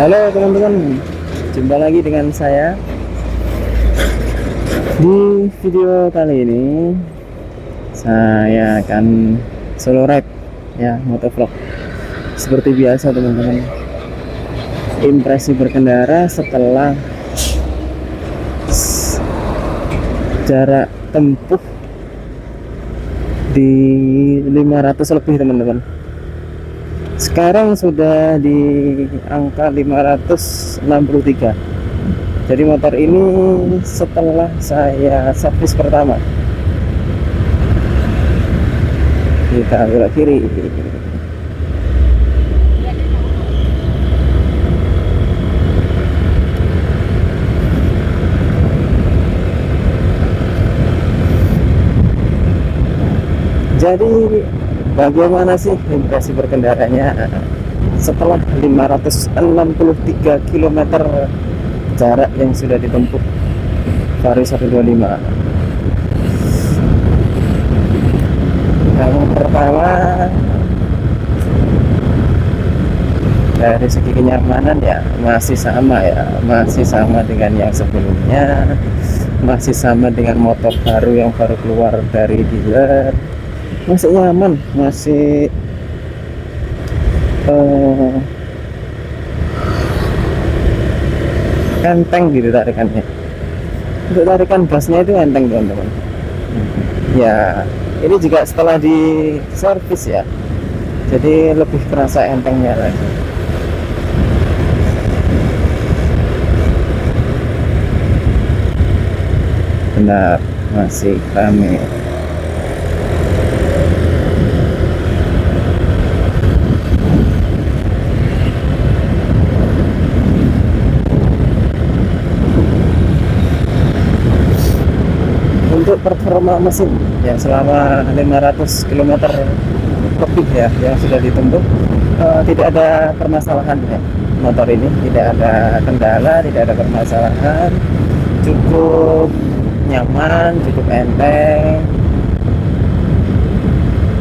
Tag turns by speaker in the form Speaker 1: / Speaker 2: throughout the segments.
Speaker 1: Halo teman-teman, jumpa lagi dengan saya. Di video kali ini saya akan solo ride ya, motovlog. Seperti biasa teman-teman, impresi berkendara setelah jarak tempuh di 500 lebih teman-teman. Sekarang sudah di angka 563. Jadi motor ini setelah saya servis pertama. Kita belok kiri. Jadi bagaimana sih impresi berkendaranya setelah 563 km jarak yang sudah ditempuh Vario 125? Yang pertama, dari segi kenyamanan ya masih sama dengan yang sebelumnya, masih sama dengan motor baru yang baru keluar dari dealer. Masih nyaman, masih enteng gitu tarikannya. Untuk tarikan gasnya itu enteng teman-teman. Ya, ini juga setelah di servis ya, jadi lebih terasa entengnya lagi. Benar, masih rame. Untuk performa mesin ya selama 500 km lebih ya yang sudah ditempuh, tidak ada permasalahan ya. Motor ini tidak ada kendala, tidak ada permasalahan, cukup nyaman, cukup enteng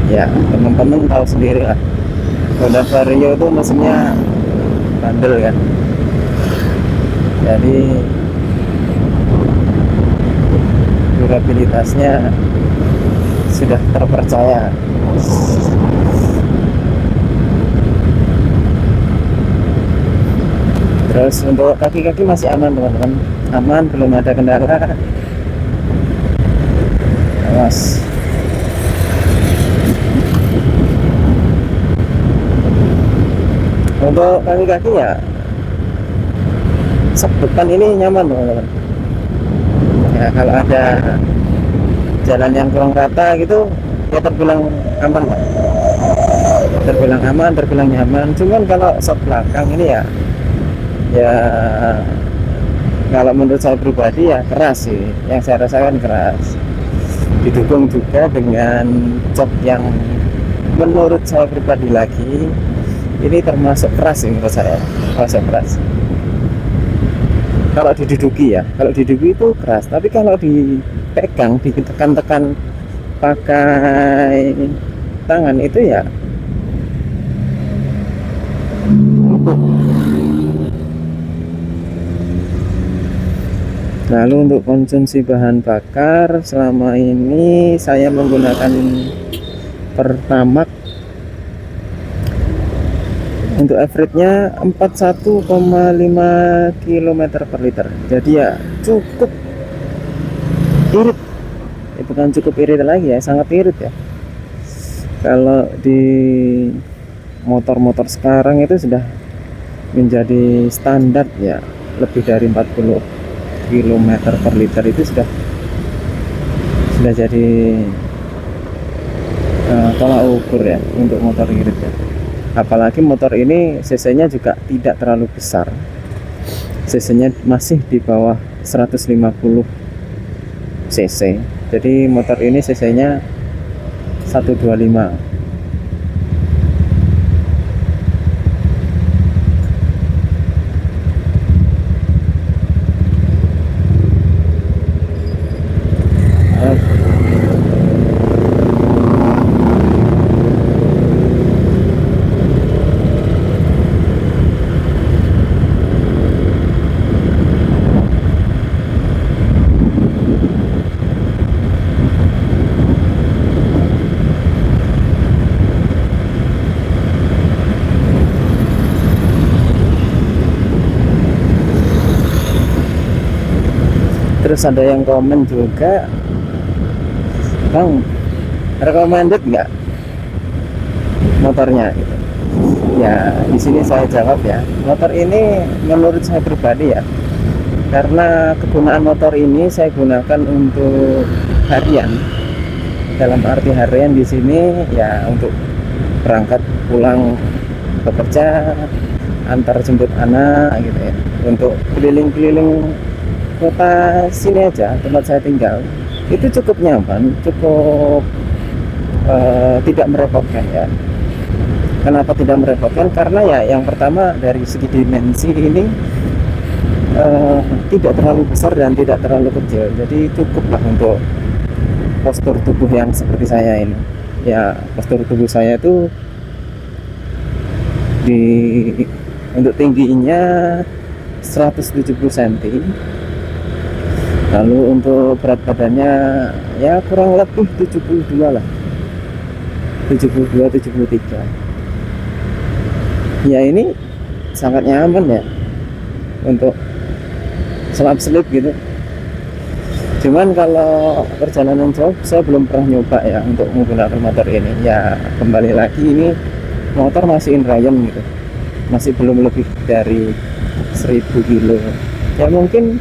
Speaker 1: ya. Teman-teman tahu sendiri lah, Honda Vario itu mesinnya bandel kan, jadi durabilitasnya sudah terpercaya. Terus untuk kaki-kaki masih aman teman-teman, aman, belum ada kendala. Awas. Untuk kaki-kaki ya sok depan ini nyaman teman-teman ya. Kalau ada jalan yang kurang rata gitu ya terbilang aman, terbilang nyaman. Cuman kalau sok belakang ini ya kalau menurut saya pribadi ya keras sih, yang saya rasakan keras. Didukung juga dengan jok yang menurut saya pribadi lagi ini termasuk keras sih menurut saya, termasuk keras. Kalau diduduki ya, kalau diduduki itu keras, tapi kalau dipegang, ditekan-tekan pakai tangan itu ya empuk. Lalu untuk konsumsi bahan bakar selama ini saya menggunakan Pertamax. Untuk average-nya 41,5 km per liter. Jadi ya cukup irit. Bukan cukup irit lagi ya, sangat irit ya. Kalau di motor-motor sekarang itu sudah menjadi standar ya, lebih dari 40 km per liter itu sudah jadi tolak ukur ya untuk motor irit ya. Apalagi motor ini cc-nya juga tidak terlalu besar, cc-nya masih di bawah 150 cc. Jadi motor ini cc-nya 125. Terus ada yang komen juga, Bang, recommended nggak motornya gitu. Ya di sini saya jawab ya, motor ini menurut saya pribadi ya, karena kegunaan motor ini saya gunakan untuk harian. Dalam arti harian di sini ya untuk berangkat pulang bekerja, antar jemput anak gitu ya, untuk keliling-keliling kota sini aja tempat saya tinggal itu cukup nyaman, cukup tidak merepotkan ya. Kenapa tidak merepotkan? Karena ya yang pertama dari segi dimensi ini tidak terlalu besar dan tidak terlalu kecil, jadi cukuplah untuk postur tubuh yang seperti saya ini. Ya postur tubuh saya itu di untuk tingginya 170 cm, lalu untuk berat badannya ya kurang lebih 72 lah, 73. Ya ini sangat nyaman ya untuk selap-selip gitu. Cuman kalau perjalanan jauh saya belum pernah nyoba ya untuk menggunakan motor ini. Ya kembali lagi ini motor masih in Ryan gitu, masih belum lebih dari 1000 kilo. Ya mungkin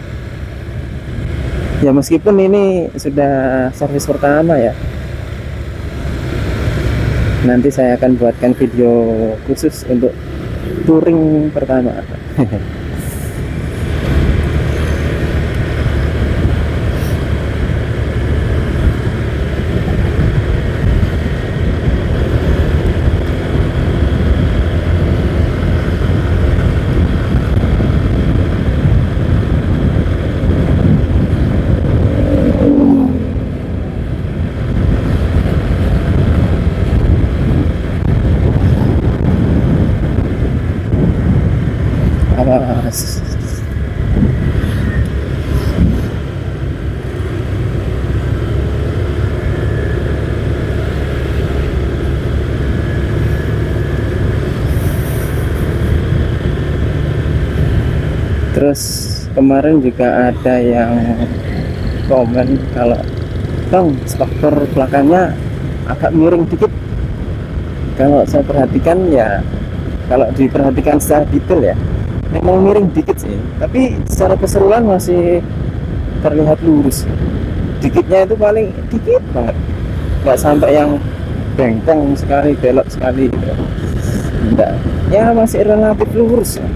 Speaker 1: ya meskipun ini sudah servis pertama ya, nanti saya akan buatkan video khusus untuk touring pertama. Awas. Terus kemarin juga ada yang komen kalau, Bang, spoiler belakangnya agak miring dikit. Kalau saya perhatikan ya, kalau diperhatikan secara detail ya memang miring dikit sih, tapi secara keseluruhan masih terlihat lurus. Dikitnya itu paling dikit banget, nggak sampai yang bengkong sekali, belok sekali gitu. Enggak, ya masih relatif lurus ya.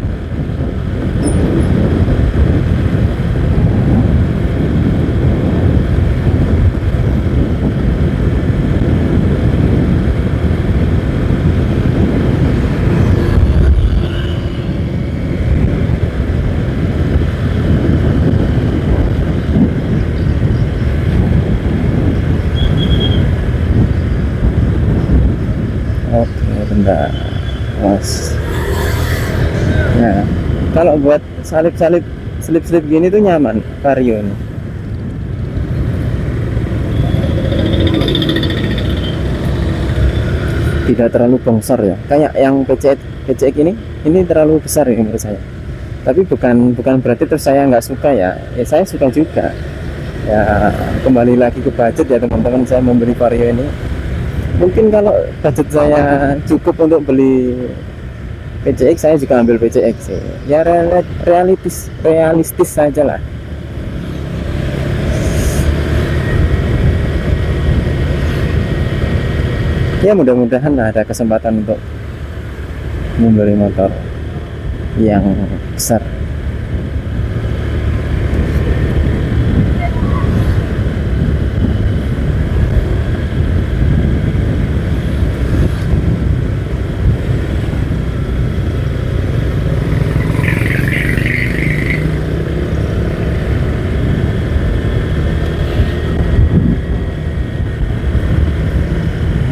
Speaker 1: Oke, bentar. Mas. Nah, kalau buat salip-salip, selip-selip gini tuh nyaman Vario ini. Tidak terlalu bongsor ya. Kayak yang PCX ini terlalu besar ya menurut saya. Tapi bukan berarti terus saya nggak suka ya. Ya saya suka juga. Ya kembali lagi ke budget ya teman-teman, saya membeli Vario ini. Mungkin kalau budget saya cukup untuk beli PCX, saya juga ambil PCX sih. Ya realistis saja lah. Ya mudah-mudahan lah ada kesempatan untuk membeli motor yang besar.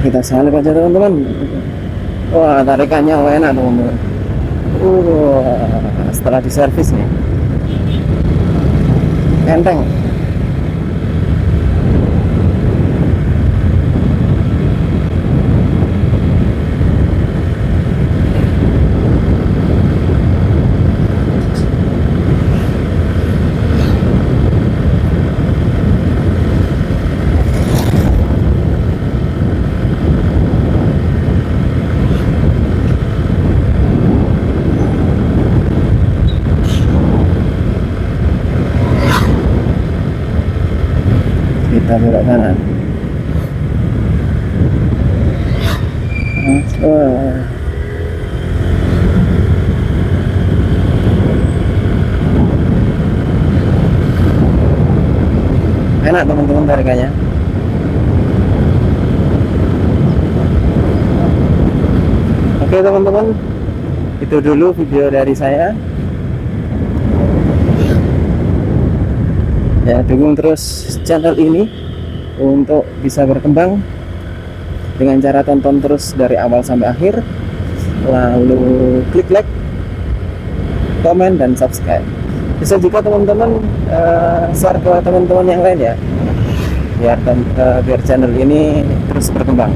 Speaker 1: Kita salib aja teman-teman. Wah, tarikannya enak teman-teman. Setelah diservis nih enteng. kita belok kanan. Wah. Enak teman-teman tarikannya. Oke teman-teman, itu dulu video dari saya. Ya, dukung terus channel ini untuk bisa berkembang dengan cara tonton terus dari awal sampai akhir, lalu klik like, komen, dan subscribe. Bisa juga teman-teman share ke teman-teman yang lain ya, biar channel ini terus berkembang.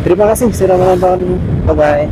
Speaker 1: Terima kasih sudah menonton. Bye bye.